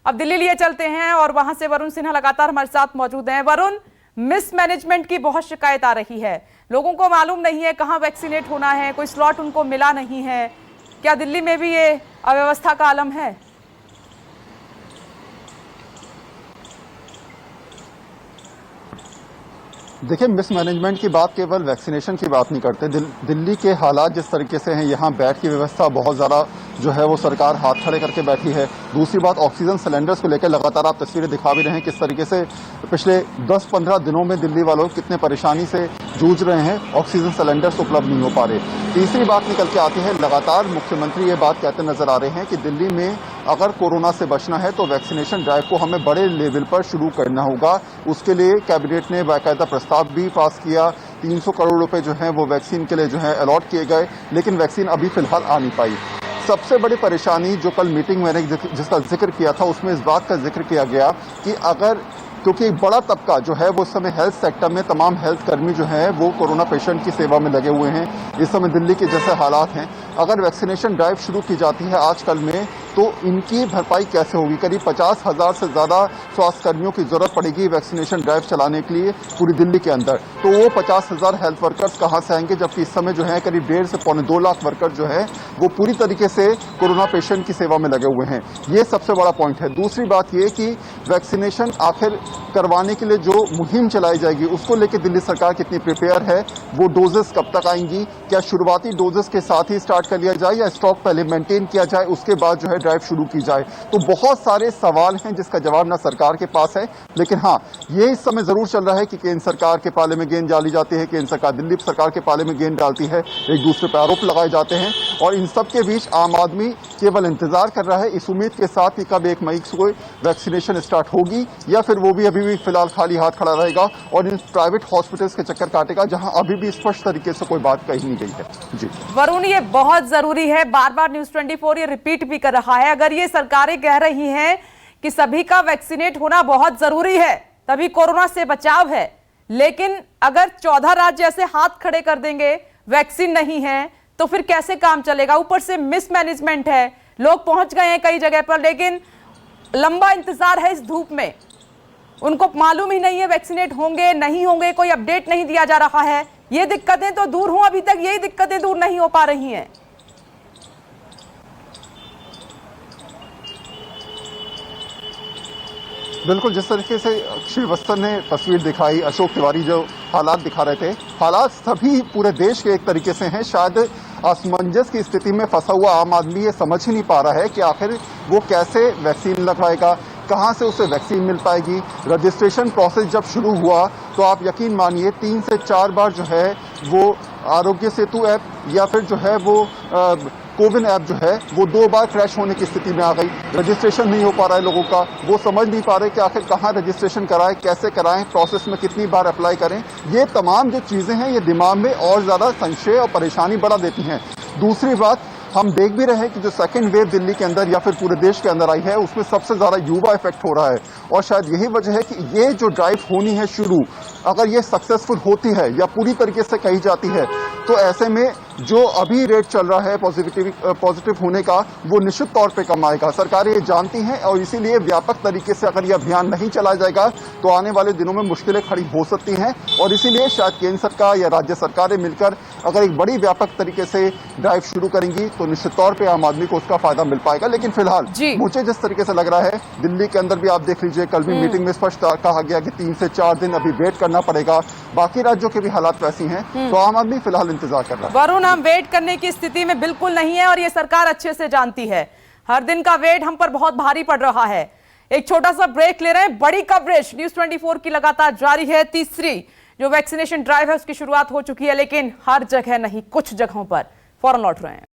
अब दिल्ली लिए चलते हैं और वहां से वरुण सिन्हा लगातार हमारे साथ मौजूद हैं। वरुण, मिसमैनेजमेंट की बहुत शिकायत आ रही है, लोगों को मालूम नहीं है कहां वैक्सीनेट होना है, कोई स्लॉट उनको मिला नहीं है। क्या दिल्ली में भी ये अव्यवस्था का आलम है? देखिए, मिसमैनेजमेंट की बात केवल वैक्सीनेशन की बात नहीं करते। दिल्ली के हालात जिस तरीके से हैं, यहाँ बेड की व्यवस्था बहुत ज़्यादा जो है वो सरकार हाथ खड़े करके बैठी है। दूसरी बात, ऑक्सीजन सिलेंडर्स को लेकर लगातार आप तस्वीरें दिखा भी रहे हैं किस तरीके से पिछले 10-15 दिनों में दिल्ली वालों कितने परेशानी से जूझ रहे हैं, ऑक्सीजन सिलेंडर्स उपलब्ध नहीं हो पा रहे। तीसरी बात निकल के आती है, लगातार मुख्यमंत्री ये बात कहते नजर आ रहे हैं कि दिल्ली में अगर कोरोना से बचना है तो वैक्सीनेशन ड्राइव को हमें बड़े लेवल पर शुरू करना होगा। उसके लिए कैबिनेट ने बाकायदा प्रस्ताव भी पास किया। 300 करोड़ रुपए जो हैं वो वैक्सीन के लिए जो है अलॉट किए गए, लेकिन वैक्सीन अभी फिलहाल आ नहीं पाई। सबसे बड़ी परेशानी जो कल मीटिंग मैंने जिसका जिक्र किया था, उसमें इस बात का जिक्र किया गया कि अगर क्योंकि एक बड़ा तबका जो है वो इस समय हेल्थ सेक्टर में, तमाम हेल्थ कर्मी जो हैं वो कोरोना पेशेंट की सेवा में लगे हुए हैं। इस समय दिल्ली के जैसे हालात हैं, अगर वैक्सीनेशन ड्राइव शुरू की जाती है आजकल में तो इनकी भरपाई कैसे होगी? करीब 50,000 से ज़्यादा स्वास्थ्य कर्मियों की जरूरत पड़ेगी वैक्सीनेशन ड्राइव चलाने के लिए पूरी दिल्ली के अंदर। तो वो 50,000 हेल्थ वर्कर्स कहाँ से आएंगे, जबकि इस समय जो है करीब 1.5 से पौने 2 लाख वर्कर जो है वो पूरी तरीके से कोरोना पेशेंट की सेवा में लगे हुए हैं। ये सबसे बड़ा पॉइंट है। दूसरी बात ये कि वैक्सीनेशन आखिर करवाने के लिए जो मुहिम चलाई जाएगी उसको लेकर दिल्ली सरकार कितनी प्रिपेयर है, वो डोजेस कब तक आएंगी, क्या शुरुआती डोजेस के साथ ही स्टार्ट कर लिया जाए या स्टॉक पहले मेंटेन किया जाए, उसके बाद जो है ड्राइव शुरू की जाए। तो बहुत सारे सवाल हैं जिसका जवाब ना सरकार के पास है। लेकिन हाँ, ये इस समय जरूर चल रहा है कि केंद्र सरकार के पाले में गेंद डाली जाती है, केंद्र सरकार दिल्ली सरकार के पाले में गेंद डालती है, एक दूसरे पर आरोप लगाए जाते हैं और इन सब के बीच आम आदमी केवल इंतजार कर रहा है इस उम्मीद के साथ कि कब 1 मई को वैक्सीनेशन स्टार्ट होगी या फिर वो भी अभी भी फिलहाल खाली हाथ खड़ा रहेगा और इन प्राइवेट हॉस्पिटल्स के चक्कर काटेगा जहां अभी भी स्पष्ट तरीके से कोई बात कही नहीं गई है। जी वरुण, ये बहुत जरूरी है, बार बार न्यूज़ 24 ये रिपीट भी कर रहा है। अगर ये सरकारें कह रही हैं कि सभी का वैक्सीनेट होना बहुत जरूरी है, तभी कोरोना से बचाव है, लेकिन अगर 14 राज्य ऐसे हाथ खड़े कर देंगे, वैक्सीन नहीं है, तो फिर कैसे काम चलेगा? ऊपर से मिसमैनेजमेंट है, लोग पहुंच गए हैं कई जगह पर, लेकिन लंबा इंतजार है इस धूप में, उनको मालूम ही नहीं है वैक्सीनेट होंगे नहीं होंगे, कोई अपडेट नहीं दिया जा रहा है। ये दिक्कतें तो दूर हों, अभी तक यही दिक्कतें दूर नहीं हो पा रही हैं। बिल्कुल, जिस तरीके से श्रीवास्तव ने तस्वीर दिखाई, अशोक तिवारी जो हालात दिखा रहे थे, हालात सभी पूरे देश के एक तरीके से हैं। शायद असमंजस की स्थिति में फंसा हुआ आम आदमी ये समझ ही नहीं पा रहा है कि आखिर वो कैसे वैक्सीन लगवाएगा, कहां से उसे वैक्सीन मिल पाएगी। रजिस्ट्रेशन प्रोसेस जब शुरू हुआ तो आप यकीन मानिए 3 से 4 बार जो है वो आरोग्य सेतु ऐप या फिर जो है वो कोविन ऐप जो है वो 2 बार क्रैश होने की स्थिति में आ गई। रजिस्ट्रेशन नहीं हो पा रहा है लोगों का, वो समझ नहीं पा रहे कि आखिर कहाँ रजिस्ट्रेशन कराएं, कैसे कराएं, प्रोसेस में कितनी बार अप्लाई करें। ये तमाम जो चीजें हैं ये दिमाग में और ज्यादा संशय और परेशानी बढ़ा देती हैं। दूसरी बात, हम देख भी रहे हैं कि जो सेकंड वेव दिल्ली के अंदर या फिर पूरे देश के अंदर आई है उसमें सबसे ज्यादा युवा इफेक्ट हो रहा है और शायद यही वजह है कि ये जो ड्राइव होनी है शुरू, अगर ये सक्सेसफुल होती है या पूरी तरीके से कही जाती है तो ऐसे में जो अभी रेट चल रहा है पॉजिटिव होने का वो निश्चित तौर पे कम आएगा। सरकारें ये जानती हैं और इसीलिए व्यापक तरीके से अगर ये अभियान नहीं चलाया जाएगा तो आने वाले दिनों में मुश्किलें खड़ी हो सकती हैं और इसीलिए शायद केंद्र सरकार या राज्य सरकारें मिलकर अगर एक बड़ी व्यापक तरीके से ड्राइव शुरू करेंगी तो निश्चित तौर पर आम आदमी को उसका फायदा मिल पाएगा। लेकिन फिलहाल मुझे जिस तरीके से लग रहा है दिल्ली के अंदर भी आप देख लीजिए, कल भी मीटिंग में स्पष्ट कहा गया कि 3 से 4 दिन अभी वेट करना पड़ेगा। बाकी राज्यों के भी हालात वैसी हैं, तो आम आदमी फिलहाल इंतजार कर रहा है। वरुण, हम वेट करने की स्थिति में बिल्कुल नहीं है और ये सरकार अच्छे से जानती है। हर दिन का वेट हम पर बहुत भारी पड़ रहा है। एक छोटा सा ब्रेक ले रहे हैं। बड़ी कवरेज न्यूज़ 24 की लगातार जारी है। तीसरी जो वैक्सीनेशन ड्राइव है उसकी शुरुआत हो चुकी है, लेकिन हर जगह नहीं, कुछ जगहों पर। फौरन लौट रहे हैं।